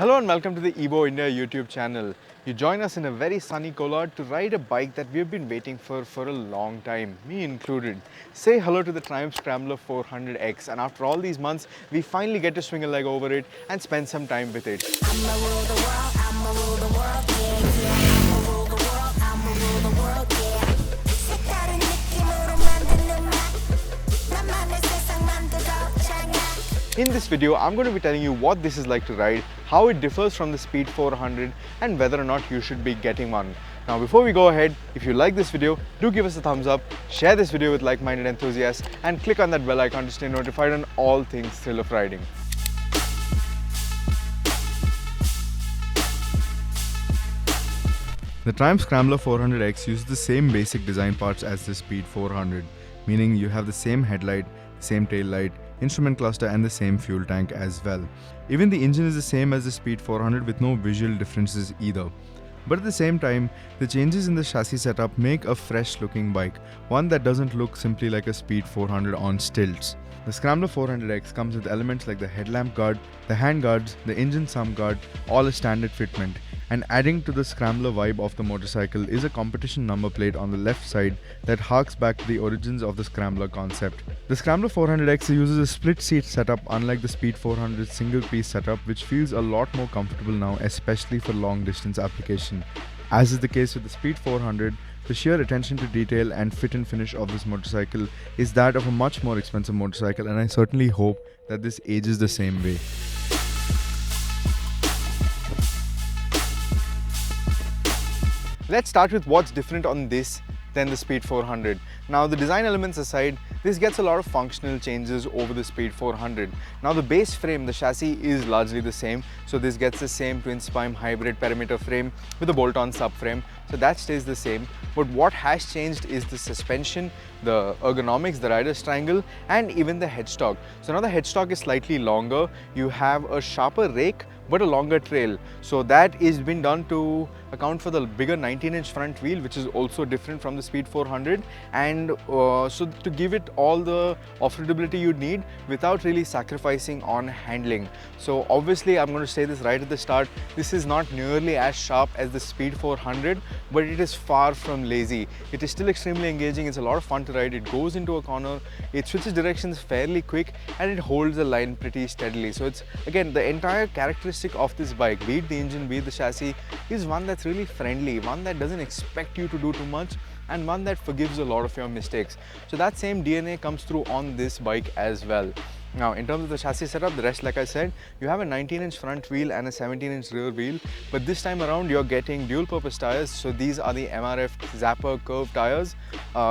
Hello and welcome to the EBO India YouTube channel. You join us in a very sunny Kolad to ride a bike that we've been waiting for a long time, me included. Say hello to the Triumph Scrambler 400X, and after all these months, we finally get to swing a leg over it and spend some time with it. I'ma rule the world, I'ma rule the world, yeah, yeah. I'ma rule the world, I'ma rule the world, yeah. 색다른 느낌으로 만드는 맛, 나만의 세상 만들어 장악. In this video, I'm going to be telling you what this is like to ride, how it differs from the Speed 400 and whether or not you should be getting one. Now before we go ahead, if you like this video, do give us a thumbs up, share this video with like-minded enthusiasts and click on that bell icon to stay notified on all things thrill of riding. The Triumph Scrambler 400X uses the same basic design parts as the Speed 400, meaning you have the same headlight, same tail light, instrument cluster and the same fuel tank as well. Even the engine is the same as the Speed 400 with no visual differences either. But at the same time, the changes in the chassis setup make a fresh looking bike, one that doesn't look simply like a Speed 400 on stilts. The Scrambler 400X comes with elements like the headlamp guard, the hand guards, the engine sump guard, all a standard fitment. And adding to the Scrambler vibe of the motorcycle is a competition number plate on the left side that harks back to the origins of the Scrambler concept. The Scrambler 400X uses a split seat setup unlike the Speed 400 single piece setup, which feels a lot more comfortable now, especially for long distance application. As is the case with the Speed 400, the sheer attention to detail and fit and finish of this motorcycle is that of a much more expensive motorcycle, and I certainly hope that this ages the same way. Let's start with what's different on this than the Speed 400. Now the design elements aside, this gets a lot of functional changes over the Speed 400. Now the base frame, the chassis is largely the same, so this gets the same twin spine hybrid perimeter frame with a bolt-on subframe, so that stays the same. But what has changed is the suspension, the ergonomics, the rider's triangle and even the headstock. So now the headstock is slightly longer, you have a sharper rake but a longer trail, so that is been done to account for the bigger 19-inch front wheel, which is also different from the Speed 400, and so to give it all the off-roadability you'd need without really sacrificing on handling. So obviously I'm going to say this right at the start, this is not nearly as sharp as the Speed 400, but it is far from lazy. It is still extremely engaging, it's a lot of fun to ride, it goes into a corner, it switches directions fairly quick and it holds the line pretty steadily. So it's, again, the entire characteristic of this bike, be it the engine, be it the chassis, is one that's really friendly, one that doesn't expect you to do too much and one that forgives a lot of your mistakes. So that same DNA comes through on this bike as well. Now in terms of the chassis setup, the rest, like I said, you have a 19-inch front wheel and a 17-inch rear wheel, but this time around you're getting dual purpose tires. So these are the MRF Zapper Kurve tires.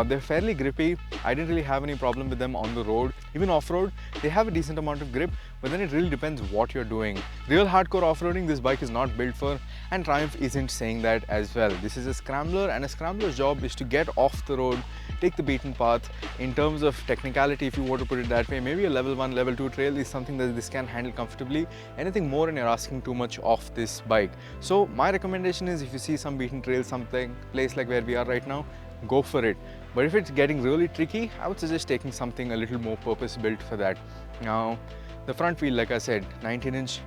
They're fairly grippy. I didn't really have any problem with them on the road. Even off-road, they have a decent amount of grip, but then it really depends what you're doing. Real hardcore off-roading this bike is not built for, and Triumph isn't saying that as well. This is a scrambler, and a scrambler's job is to get off the road, take the beaten path. In terms of technicality, if you want to put it that way, maybe a level 1, level 2 trail is something that this can handle comfortably. Anything more and you're asking too much of this bike. So my recommendation is, if you see some beaten trail, something place like where we are right now, go for it. But if it's getting really tricky, I would suggest taking something a little more purpose built for that. Now the front wheel, like I said, 19-inch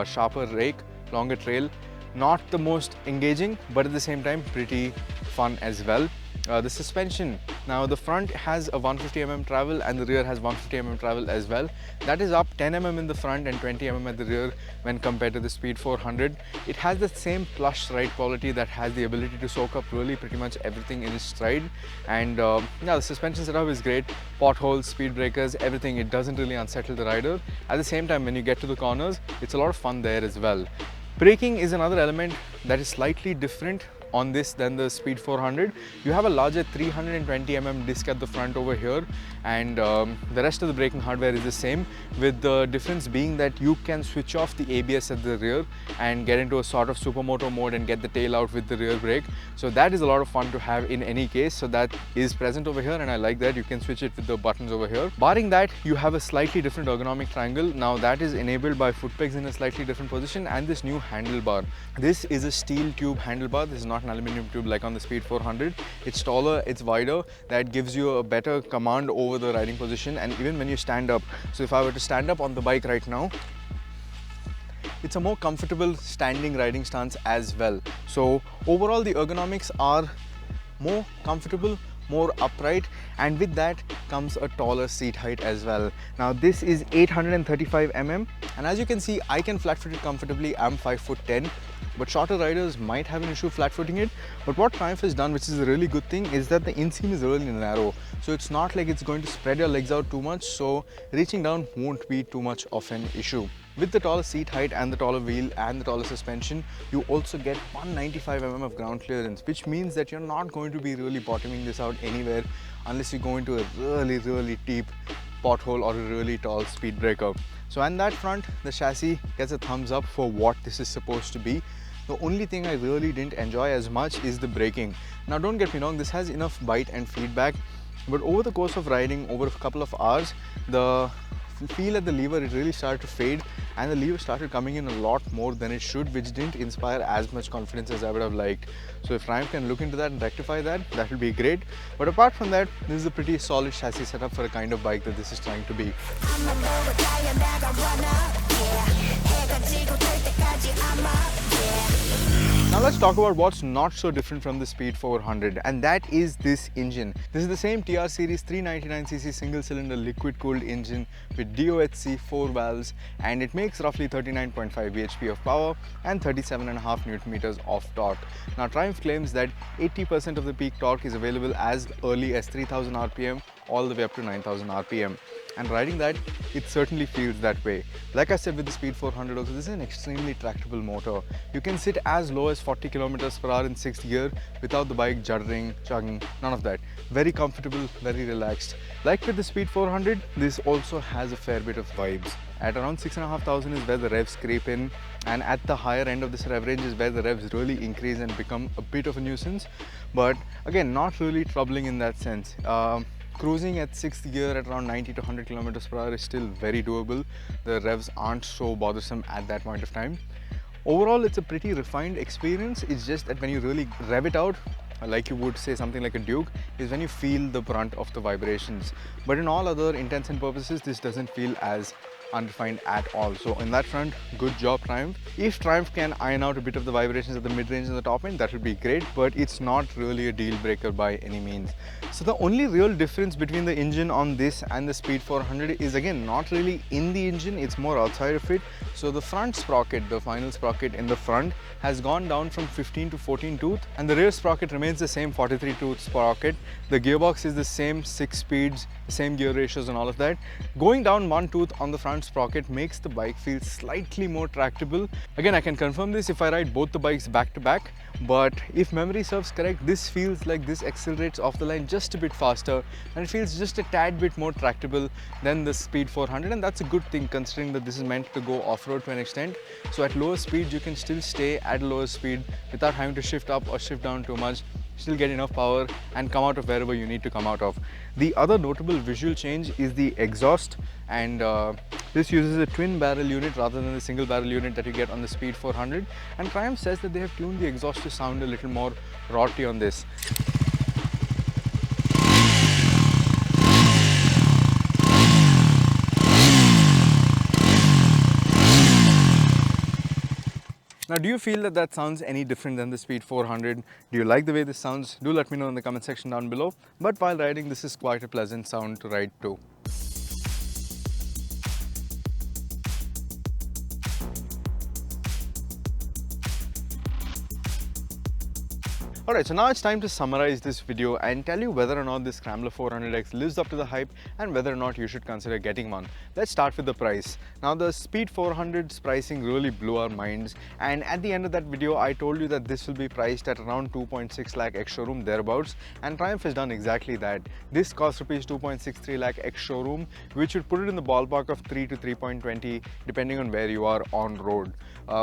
sharper rake, longer trail, not the most engaging, but at the same time pretty fun as well. The suspension, now the front has a 150mm travel and the rear has 150mm travel as well. That is up 10mm in the front and 20mm at the rear when compared to the Speed 400. It has the same plush ride quality that has the ability to soak up really pretty much everything in its stride. And yeah, the suspension setup is great. Potholes, speed breakers, everything. It doesn't really unsettle the rider. At the same time, when you get to the corners, it's a lot of fun there as well. Braking is another element that is slightly different on this than the Speed 400. You have a larger 320mm disc at the front over here, and the rest of the braking hardware is the same, with the difference being that you can switch off the ABS at the rear and get into a sort of supermoto mode and get the tail out with the rear brake. So that is a lot of fun to have in any case. So that is present over here, and I like that. You can switch it with the buttons over here. Barring that, you have a slightly different ergonomic triangle. Now that is enabled by foot pegs in a slightly different position and this new handlebar. This is a steel tube handlebar. This is not an aluminum tube like on the Speed 400. It's taller, it's wider. That gives you a better command over the riding position, and even when you stand up. So if I were to stand up on the bike right now, it's a more comfortable standing riding stance as well. So overall the ergonomics are more comfortable, more upright, and with that comes a taller seat height as well. Now this is 835 mm, and as you can see, I can flat foot it comfortably. I'm 5'10", but shorter riders might have an issue flat footing it. But what Triumph has done, which is a really good thing, is that the inseam is really narrow, so it's not like it's going to spread your legs out too much, so reaching down won't be too much of an issue. With the taller seat height and the taller wheel and the taller suspension, you also get 195 mm of ground clearance, which means that you're not going to be really bottoming this out anywhere unless you go into a really deep pothole or a really tall speed breaker. So on that front, the chassis gets a thumbs up for what this is supposed to be. The only thing I really didn't enjoy as much is the braking. Now don't get me wrong, this has enough bite and feedback, but over the course of riding over a couple of hours, the feel at the lever, it really started to fade, and the lever started coming in a lot more than it should, which didn't inspire as much confidence as I would have liked. So if Triumph can look into that and rectify that, that would be great. But apart from that, this is a pretty solid chassis setup for a kind of bike that this is trying to be. Now let's talk about what's not so different from the Speed 400, and that is this engine. This is the same TR series 399cc single cylinder liquid cooled engine with DOHC 4 valves, and it makes roughly 39.5 bhp of power and 37.5 Nm of torque. Now Triumph claims that 80% of the peak torque is available as early as 3000 rpm all the way up to 9000 rpm. And riding that, it certainly feels that way. Like I said with the Speed 400 also, this is an extremely tractable motor. You can sit as low as 40 km/h in 6th gear without the bike juddering, chugging, none of that. Very comfortable, very relaxed. Like with the Speed 400, this also has a fair bit of vibes. At around 6,500 is where the revs creep in, and at the higher end of this rev range is where the revs really increase and become a bit of a nuisance. But again, not really troubling in that sense. Cruising at 6th gear at around 90 to 100 km/h is still very doable. The revs aren't so bothersome at that point of time. Overall, it's a pretty refined experience. It's just that when you really rev it out, like you would say something like a Duke, is when you feel the brunt of the vibrations. But in all other intents and purposes, this doesn't feel as unrefined at all. So in that front, good job Triumph. If Triumph can iron out a bit of the vibrations at the mid-range and the top end, that would be great, but it's not really a deal breaker by any means. So the only real difference between the engine on this and the Speed 400 is again not really in the engine, it's more outside of it. So the front sprocket, the final sprocket in the front, has gone down from 15 to 14 tooth, and the rear sprocket remains the same 43 tooth sprocket. The gearbox is the same 6 speeds, same gear ratios and all of that. Going down one tooth on the front sprocket makes the bike feel slightly more tractable. Again, I can confirm this if I ride both the bikes back to back, but if memory serves correct, this feels like this accelerates off the line just a bit faster, and it feels just a tad bit more tractable than the Speed 400, and that's a good thing considering that this is meant to go off-road to an extent. So at lower speed, you can still stay at lower speed without having to shift up or shift down too much, still get enough power and come out of wherever you need to come out of. The other notable visual change is the exhaust, and this uses a twin barrel unit rather than the single barrel unit that you get on the Speed 400, and Triumph says that they have tuned the exhaust to sound a little more rotty on this. Now, do you feel that that sounds any different than the Speed 400? Do you like the way this sounds? Do let me know in the comment section down below. But while riding, this is quite a pleasant sound to ride to. Alright, so now it's time to summarize this video and tell you whether or not this Scrambler 400X lives up to the hype and whether or not you should consider getting one. Let's start with the price. Now, the Speed 400's pricing really blew our minds, and at the end of that video I told you that this will be priced at around 2.6 lakh ex-showroom thereabouts, and Triumph has done exactly that. This costs rupees 2.63 lakh ex-showroom, which would put it in the ballpark of 3 to 3.20 depending on where you are on road.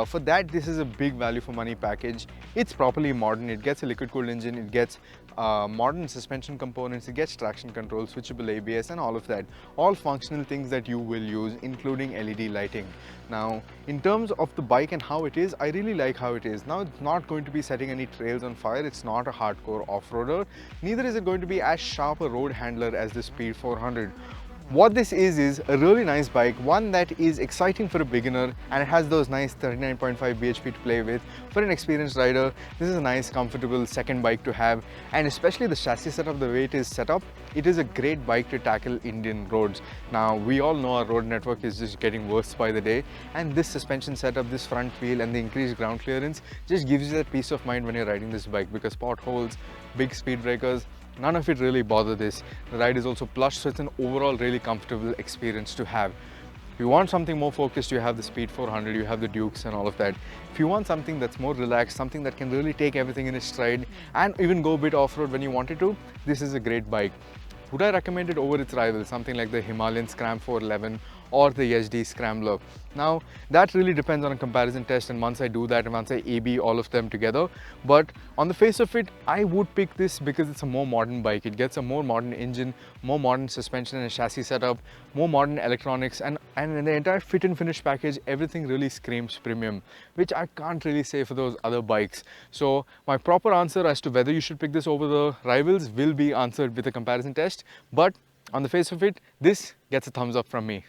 For that, this is a big value for money package. It's properly modern. It gets a liquid cooled engine, it gets modern suspension components, it gets traction control, switchable ABS and all of that. All functional things that you will use, including LED lighting. Now, in terms of the bike and how it is, I really like how it is. Now, it's not going to be setting any trails on fire. It's not a hardcore off-roader. Neither is it going to be as sharp a road handler as the Speed 400. What this is a really nice bike, one that is exciting for a beginner, and it has those nice 39.5 bhp to play with. For an experienced rider, this is a nice comfortable second bike to have, and especially the chassis setup, the way it is set up, it is a great bike to tackle Indian roads. Now we all know our road network is just getting worse by the day, and this suspension setup, this front wheel and the increased ground clearance just gives you that peace of mind when you're riding this bike, because potholes, big speed breakers, none of it really bother this. The ride is also plush, so it's an overall really comfortable experience to have. If you want something more focused, you have the Speed 400, you have the Dukes and all of that. If you want something that's more relaxed, something that can really take everything in its stride and even go a bit off-road when you wanted to, this is a great bike. Would I recommend it over its rivals, something like the Himalayan Scram 411 or the SD Scrambler? Now, that really depends on a comparison test, and once I do that and once I A/B all of them together. But on the face of it, I would pick this because it's a more modern bike. It gets a more modern engine, more modern suspension and chassis setup, more modern electronics, and in the entire fit and finish package, everything really screams premium, which I can't really say for those other bikes. So my proper answer as to whether you should pick this over the rivals will be answered with a comparison test. But on the face of it, this gets a thumbs up from me.